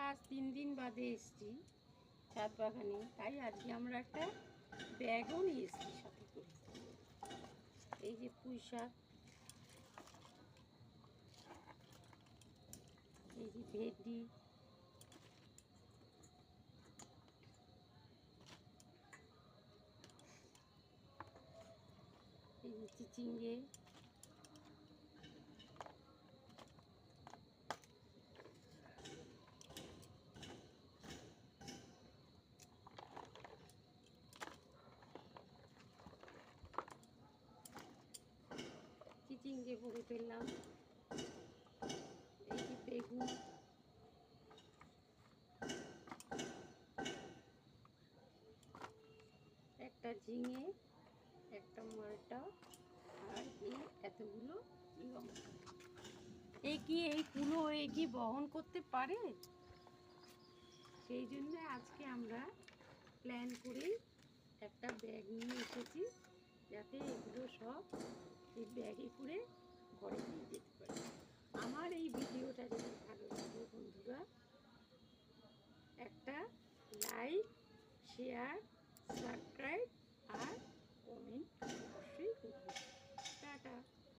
আজ 3 দিন বাদে এসেছি ছাদ বাগানে, তাই আজকে আমরা একটা ব্যাগও নিয়ে এসেছি সাথে করে। এই যে পুঁই শাক, এই যে ভেন্ডি, এই যে চিচিঙ্গে, চিচিঙ্গে ভরে ফেললাম, এই যে বেগুন, একটা ঝিঙে, একটা মালটা, আর এই এতগুলো লঙ্কা। এই কুলো বহন করতে পারে? সেই জন্য আজকে আমরা প্ল্যান করেই একটা ব্যাগ নিয়ে এসেছি, যাতে এগুলো সব এই ব্যাগে করে ঘরে নিয়ে যেতে পারি। আমার এই ভিডিওটা যদি ভালো লাগে বন্ধুরা, একটা লাইক, শেয়ার